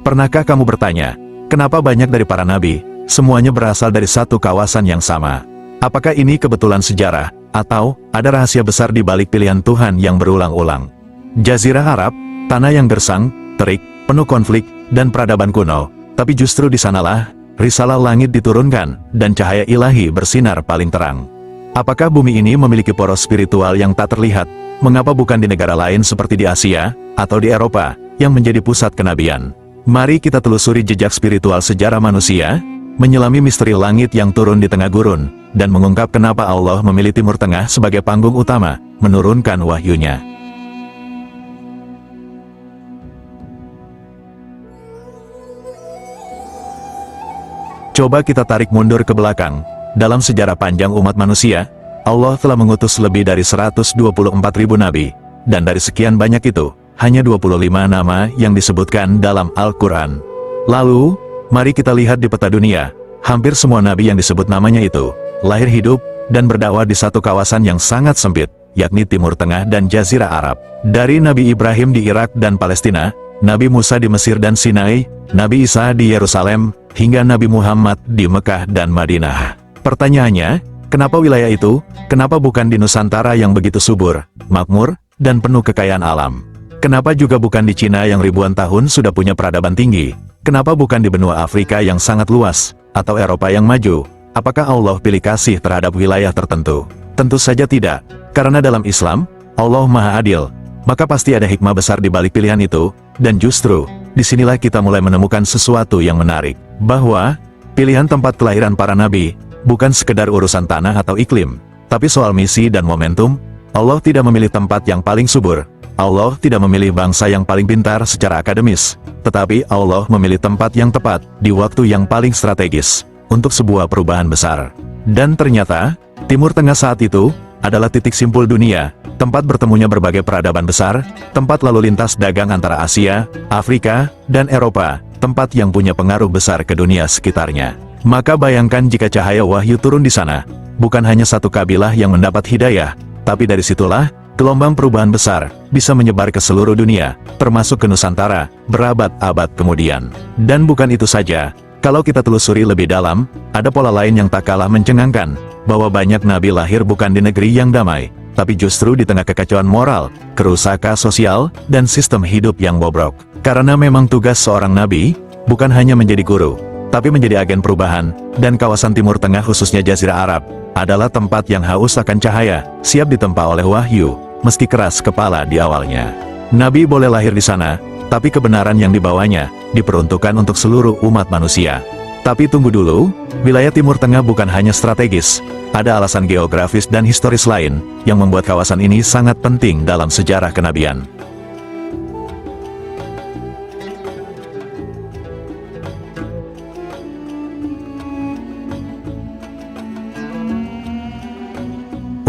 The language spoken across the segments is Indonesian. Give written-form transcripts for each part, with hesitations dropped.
Pernahkah kamu bertanya, kenapa banyak dari para nabi, semuanya berasal dari satu kawasan yang sama? Apakah ini kebetulan sejarah, atau ada rahasia besar di balik pilihan Tuhan yang berulang-ulang? Jazirah Arab, tanah yang gersang, terik, penuh konflik, dan peradaban kuno, tapi justru di sanalah risalah langit diturunkan, dan cahaya ilahi bersinar paling terang. Apakah bumi ini memiliki poros spiritual yang tak terlihat? Mengapa bukan di negara lain seperti di Asia, atau di Eropa, yang menjadi pusat kenabian? Mari kita telusuri jejak spiritual sejarah manusia, menyelami misteri langit yang turun di tengah gurun, dan mengungkap kenapa Allah memilih Timur Tengah sebagai panggung utama, menurunkan wahyunya. Coba kita tarik mundur ke belakang. Dalam sejarah panjang umat manusia, Allah telah mengutus lebih dari 124.000 nabi, dan dari sekian banyak itu, hanya 25 nama yang disebutkan dalam Al-Quran. Lalu, mari kita lihat di peta dunia, hampir semua nabi yang disebut namanya itu, lahir hidup, dan berdakwah di satu kawasan yang sangat sempit, yakni Timur Tengah dan Jazirah Arab. Dari Nabi Ibrahim di Irak dan Palestina, Nabi Musa di Mesir dan Sinai, Nabi Isa di Yerusalem, hingga Nabi Muhammad di Mekah dan Madinah. Pertanyaannya, kenapa wilayah itu, kenapa bukan di Nusantara yang begitu subur, makmur, dan penuh kekayaan alam? Kenapa juga bukan di Cina yang ribuan tahun sudah punya peradaban tinggi? Kenapa bukan di benua Afrika yang sangat luas, atau Eropa yang maju? Apakah Allah pilih kasih terhadap wilayah tertentu? Tentu saja tidak, karena dalam Islam, Allah Maha Adil, maka pasti ada hikmah besar di balik pilihan itu, dan justru, disinilah kita mulai menemukan sesuatu yang menarik, bahwa pilihan tempat kelahiran para nabi, bukan sekedar urusan tanah atau iklim, tapi soal misi dan momentum. Allah tidak memilih tempat yang paling subur, Allah tidak memilih bangsa yang paling pintar secara akademis, tetapi Allah memilih tempat yang tepat, di waktu yang paling strategis, untuk sebuah perubahan besar. Dan ternyata, Timur Tengah saat itu, adalah titik simpul dunia, tempat bertemunya berbagai peradaban besar, tempat lalu lintas dagang antara Asia, Afrika, dan Eropa, tempat yang punya pengaruh besar ke dunia sekitarnya. Maka bayangkan jika cahaya wahyu turun di sana, bukan hanya satu kabilah yang mendapat hidayah, tapi dari situlah, gelombang perubahan besar, bisa menyebar ke seluruh dunia, termasuk ke Nusantara, berabad-abad kemudian. Dan bukan itu saja, kalau kita telusuri lebih dalam, ada pola lain yang tak kalah mencengangkan, bahwa banyak nabi lahir bukan di negeri yang damai, tapi justru di tengah kekacauan moral, kerusakan sosial, dan sistem hidup yang bobrok. Karena memang tugas seorang nabi, bukan hanya menjadi guru, tapi menjadi agen perubahan, dan kawasan Timur Tengah khususnya Jazirah Arab, adalah tempat yang haus akan cahaya, siap ditempa oleh wahyu, meski keras kepala di awalnya. Nabi boleh lahir di sana, tapi kebenaran yang dibawanya, diperuntukkan untuk seluruh umat manusia. Tapi tunggu dulu, wilayah Timur Tengah bukan hanya strategis, ada alasan geografis dan historis lain, yang membuat kawasan ini sangat penting dalam sejarah kenabian.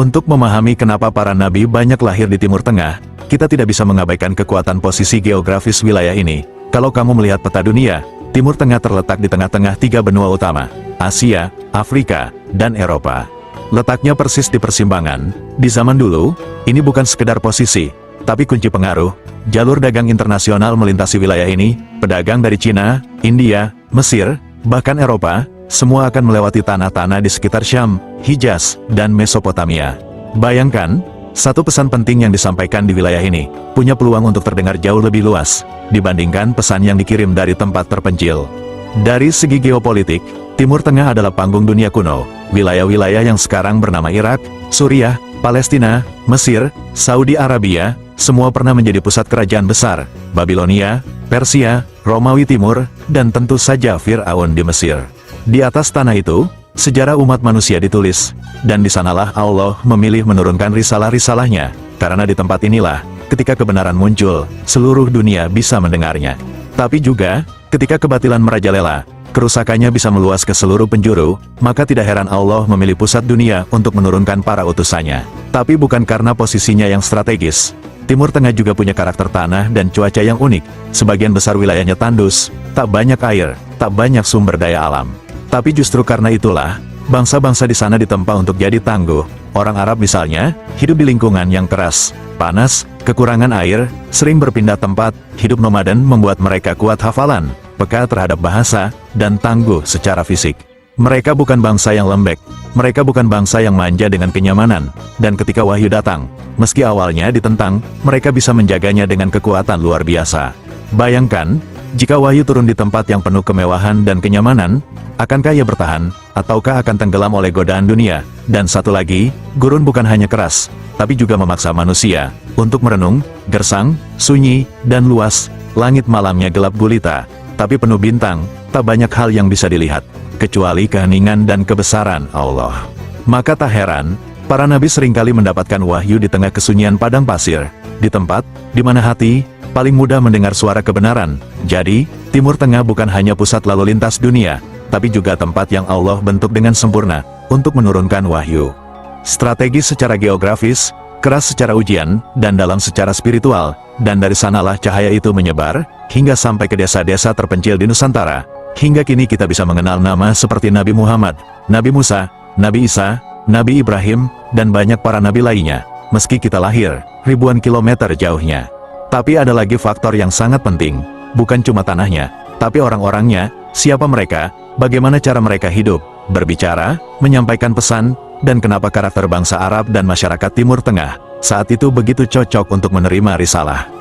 Untuk memahami kenapa para nabi banyak lahir di Timur Tengah, kita tidak bisa mengabaikan kekuatan posisi geografis wilayah ini. Kalau kamu melihat peta dunia, Timur Tengah terletak di tengah-tengah tiga benua utama, Asia, Afrika, dan Eropa. Letaknya persis di persimpangan. Di zaman dulu, ini bukan sekedar posisi, tapi kunci pengaruh. Jalur dagang internasional melintasi wilayah ini, pedagang dari Cina, India, Mesir, bahkan Eropa, semua akan melewati tanah-tanah di sekitar Syam, Hijaz, dan Mesopotamia. Bayangkan, satu pesan penting yang disampaikan di wilayah ini, punya peluang untuk terdengar jauh lebih luas, dibandingkan pesan yang dikirim dari tempat terpencil. Dari segi geopolitik, Timur Tengah adalah panggung dunia kuno. Wilayah-wilayah yang sekarang bernama Irak, Suriah, Palestina, Mesir, Saudi Arabia, semua pernah menjadi pusat kerajaan besar, Babilonia, Persia, Romawi Timur, dan tentu saja Fir'aun di Mesir. Di atas tanah itu, sejarah umat manusia ditulis, dan di sanalah Allah memilih menurunkan risalah-risalahnya, karena di tempat inilah, ketika kebenaran muncul, seluruh dunia bisa mendengarnya. Tapi juga, ketika kebatilan merajalela, kerusakannya bisa meluas ke seluruh penjuru, maka tidak heran Allah memilih pusat dunia untuk menurunkan para utusannya. Tapi bukan karena posisinya yang strategis. Timur Tengah juga punya karakter tanah dan cuaca yang unik, sebagian besar wilayahnya tandus, tak banyak air, tak banyak sumber daya alam. Tapi justru karena itulah, Bangsa-bangsa di sana ditempa untuk jadi tangguh. Orang Arab misalnya, hidup di lingkungan yang keras, panas, kekurangan air, sering berpindah tempat, hidup nomaden membuat mereka kuat hafalan, peka terhadap bahasa, dan tangguh secara fisik. Mereka bukan bangsa yang lembek, mereka bukan bangsa yang manja dengan kenyamanan, dan ketika wahyu datang, meski awalnya ditentang, mereka bisa menjaganya dengan kekuatan luar biasa. Bayangkan, jika wahyu turun di tempat yang penuh kemewahan dan kenyamanan, akankah ia bertahan, ataukah akan tenggelam oleh godaan dunia? Dan satu lagi, gurun bukan hanya keras, tapi juga memaksa manusia untuk merenung, gersang, sunyi, dan luas. Langit malamnya gelap gulita, tapi penuh bintang, tak banyak hal yang bisa dilihat, kecuali keheningan dan kebesaran Allah. Maka tak heran, para nabi seringkali mendapatkan wahyu di tengah kesunyian padang pasir, di tempat di mana hati paling mudah mendengar suara kebenaran. Jadi, Timur Tengah bukan hanya pusat lalu lintas dunia, tapi juga tempat yang Allah bentuk dengan sempurna untuk menurunkan wahyu. Strategis secara geografis, keras secara ujian, dan dalam secara spiritual, dan dari sanalah cahaya itu menyebar, hingga sampai ke desa-desa terpencil di Nusantara. Hingga kini kita bisa mengenal nama seperti Nabi Muhammad, Nabi Musa, Nabi Isa, Nabi Ibrahim, dan banyak para nabi lainnya, meski kita lahir ribuan kilometer jauhnya. Tapi ada lagi faktor yang sangat penting, bukan cuma tanahnya, tapi orang-orangnya, siapa mereka, bagaimana cara mereka hidup, berbicara, menyampaikan pesan, dan kenapa karakter bangsa Arab dan masyarakat Timur Tengah saat itu begitu cocok untuk menerima risalah.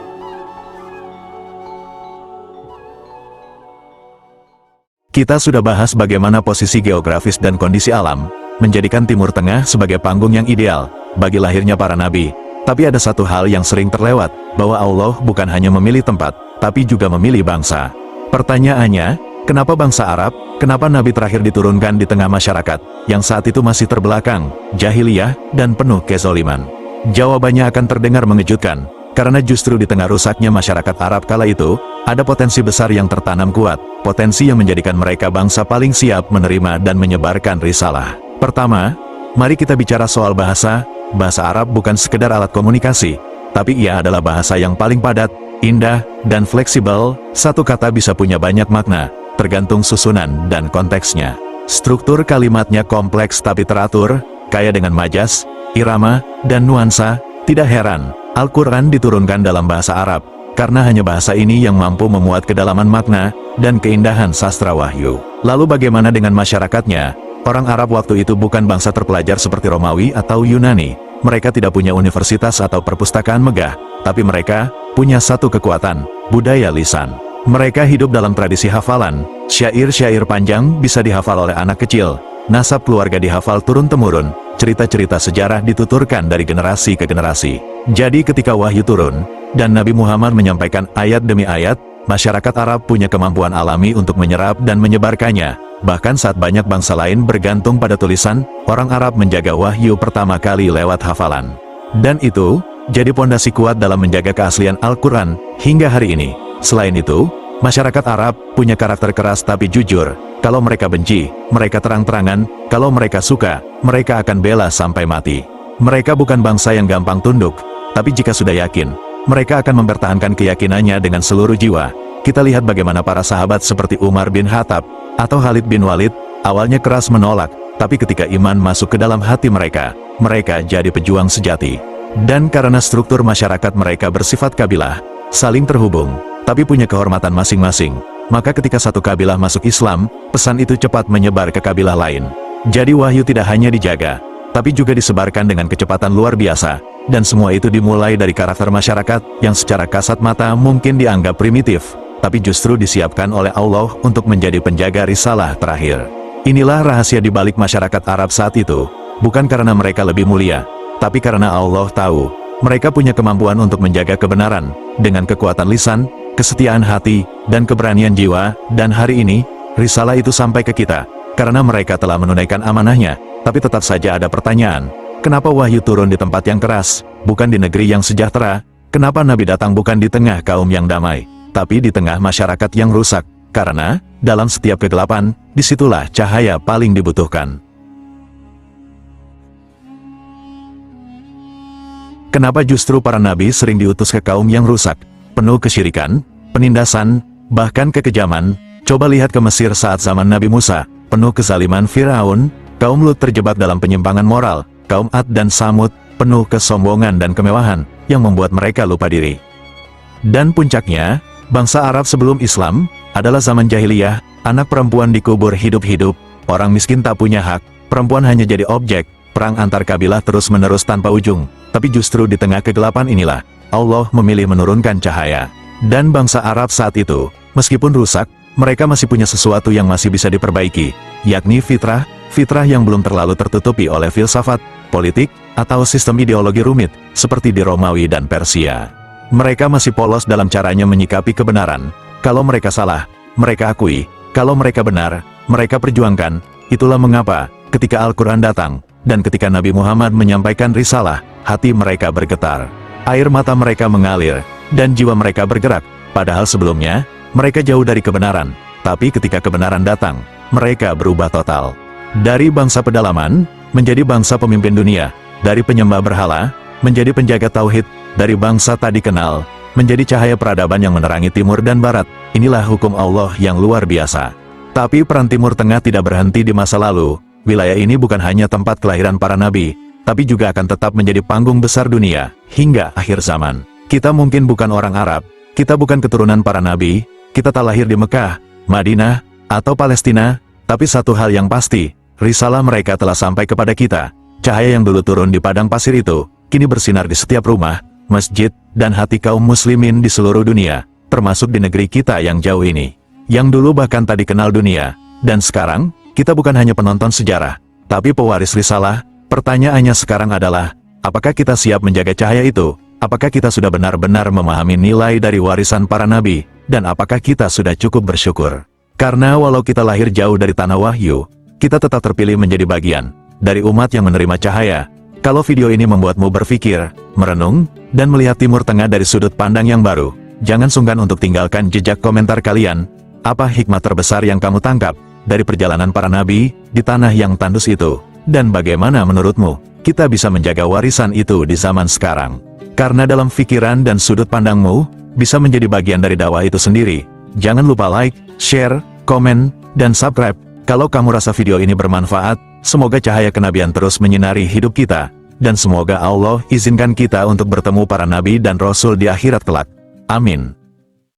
Kita sudah bahas bagaimana posisi geografis dan kondisi alam menjadikan Timur Tengah sebagai panggung yang ideal bagi lahirnya para nabi. Tapi ada satu hal yang sering terlewat, bahwa Allah bukan hanya memilih tempat, tapi juga memilih bangsa. Pertanyaannya, kenapa bangsa Arab, kenapa nabi terakhir diturunkan di tengah masyarakat yang saat itu masih terbelakang, jahiliyah, dan penuh kezaliman? Jawabannya akan terdengar mengejutkan, karena justru di tengah rusaknya masyarakat Arab kala itu, ada potensi besar yang tertanam kuat, potensi yang menjadikan mereka bangsa paling siap menerima dan menyebarkan risalah. Pertama, mari kita bicara soal bahasa. Bahasa Arab bukan sekedar alat komunikasi, tapi ia adalah bahasa yang paling padat, indah, dan fleksibel. Satu kata bisa punya banyak makna, tergantung susunan dan konteksnya. Struktur kalimatnya kompleks tapi teratur, kaya dengan majas, irama, dan nuansa. Tidak heran, Al-Quran diturunkan dalam bahasa Arab, karena hanya bahasa ini yang mampu memuat kedalaman makna dan keindahan sastra wahyu. Lalu bagaimana dengan masyarakatnya? Orang Arab waktu itu bukan bangsa terpelajar seperti Romawi atau Yunani. Mereka tidak punya universitas atau perpustakaan megah, tapi mereka punya satu kekuatan, budaya lisan. Mereka hidup dalam tradisi hafalan. Syair-syair panjang bisa dihafal oleh anak kecil, nasab keluarga dihafal turun-temurun, cerita-cerita sejarah dituturkan dari generasi ke generasi. Jadi ketika wahyu turun, dan Nabi Muhammad menyampaikan ayat demi ayat, masyarakat Arab punya kemampuan alami untuk menyerap dan menyebarkannya. Bahkan saat banyak bangsa lain bergantung pada tulisan, orang Arab menjaga wahyu pertama kali lewat hafalan. Dan itu jadi pondasi kuat dalam menjaga keaslian Al-Quran hingga hari ini. Selain itu, masyarakat Arab punya karakter keras tapi jujur. Kalau mereka benci, mereka terang-terangan. Kalau mereka suka, mereka akan bela sampai mati. Mereka bukan bangsa yang gampang tunduk, tapi jika sudah yakin, mereka akan mempertahankan keyakinannya dengan seluruh jiwa. Kita lihat bagaimana para sahabat seperti Umar bin Khattab atau Khalid bin Walid, awalnya keras menolak, tapi ketika iman masuk ke dalam hati mereka, mereka jadi pejuang sejati. Dan karena struktur masyarakat mereka bersifat kabilah, saling terhubung, tapi punya kehormatan masing-masing, maka ketika satu kabilah masuk Islam, pesan itu cepat menyebar ke kabilah lain. Jadi wahyu tidak hanya dijaga, tapi juga disebarkan dengan kecepatan luar biasa, dan semua itu dimulai dari karakter masyarakat yang secara kasat mata mungkin dianggap primitif, tapi justru disiapkan oleh Allah untuk menjadi penjaga risalah terakhir. Inilah rahasia di balik masyarakat Arab saat itu, bukan karena mereka lebih mulia, tapi karena Allah tahu, mereka punya kemampuan untuk menjaga kebenaran, dengan kekuatan lisan, kesetiaan hati, dan keberanian jiwa. Dan hari ini, risalah itu sampai ke kita, karena mereka telah menunaikan amanahnya. Tapi tetap saja ada pertanyaan, kenapa wahyu turun di tempat yang keras, bukan di negeri yang sejahtera? Kenapa Nabi datang bukan di tengah kaum yang damai, tapi di tengah masyarakat yang rusak? Karena, dalam setiap kegelapan, disitulah cahaya paling dibutuhkan. Kenapa justru para nabi sering diutus ke kaum yang rusak, penuh kesyirikan, penindasan, bahkan kekejaman? Coba lihat ke Mesir saat zaman Nabi Musa, penuh kezaliman Firaun, Kaum Lut terjebak dalam penyimpangan moral, kaum Ad dan Samud penuh kesombongan dan kemewahan yang membuat mereka lupa diri. Dan puncaknya, bangsa Arab sebelum Islam adalah zaman jahiliyah, anak perempuan dikubur hidup-hidup, orang miskin tak punya hak, perempuan hanya jadi objek, perang antar kabilah terus-menerus tanpa ujung. Tapi justru di tengah kegelapan inilah, Allah memilih menurunkan cahaya. Dan bangsa Arab saat itu, meskipun rusak, mereka masih punya sesuatu yang masih bisa diperbaiki, yakni fitrah yang belum terlalu tertutupi oleh filsafat, politik, atau sistem ideologi rumit, seperti di Romawi dan Persia. Mereka masih polos dalam caranya menyikapi kebenaran. Kalau mereka salah, mereka akui. Kalau mereka benar, mereka perjuangkan. Itulah mengapa, ketika Al-Quran datang, dan ketika Nabi Muhammad menyampaikan risalah, hati mereka bergetar. Air mata mereka mengalir, dan jiwa mereka bergerak. Padahal sebelumnya, mereka jauh dari kebenaran. Tapi ketika kebenaran datang, mereka berubah total. Dari bangsa pedalaman, menjadi bangsa pemimpin dunia. Dari penyembah berhala, menjadi penjaga tauhid. Dari bangsa tak dikenal, menjadi cahaya peradaban yang menerangi timur dan barat. Inilah hukum Allah yang luar biasa. Tapi peran Timur Tengah tidak berhenti di masa lalu. Wilayah ini bukan hanya tempat kelahiran para nabi, tapi juga akan tetap menjadi panggung besar dunia, hingga akhir zaman. Kita mungkin bukan orang Arab, kita bukan keturunan para nabi, kita tak lahir di Mekah, Madinah, atau Palestina, tapi satu hal yang pasti, risalah mereka telah sampai kepada kita. Cahaya yang dulu turun di padang pasir itu, kini bersinar di setiap rumah, masjid, dan hati kaum muslimin di seluruh dunia, termasuk di negeri kita yang jauh ini. Yang dulu bahkan tak dikenal dunia, dan sekarang, kita bukan hanya penonton sejarah, tapi pewaris risalah. Pertanyaannya sekarang adalah, apakah kita siap menjaga cahaya itu? Apakah kita sudah benar-benar memahami nilai dari warisan para nabi? Dan apakah kita sudah cukup bersyukur? Karena walau kita lahir jauh dari tanah wahyu, kita tetap terpilih menjadi bagian dari umat yang menerima cahaya. Kalau video ini membuatmu berpikir, merenung, dan melihat Timur Tengah dari sudut pandang yang baru, jangan sungkan untuk tinggalkan jejak komentar kalian. Apa hikmah terbesar yang kamu tangkap dari perjalanan para nabi di tanah yang tandus itu? Dan bagaimana menurutmu kita bisa menjaga warisan itu di zaman sekarang? Karena dalam pikiran dan sudut pandangmu bisa menjadi bagian dari dakwah itu sendiri. Jangan lupa like, share, komen, dan subscribe. Kalau kamu rasa video ini bermanfaat, semoga cahaya kenabian terus menyinari hidup kita, dan semoga Allah izinkan kita untuk bertemu para nabi dan rasul di akhirat kelak. Amin.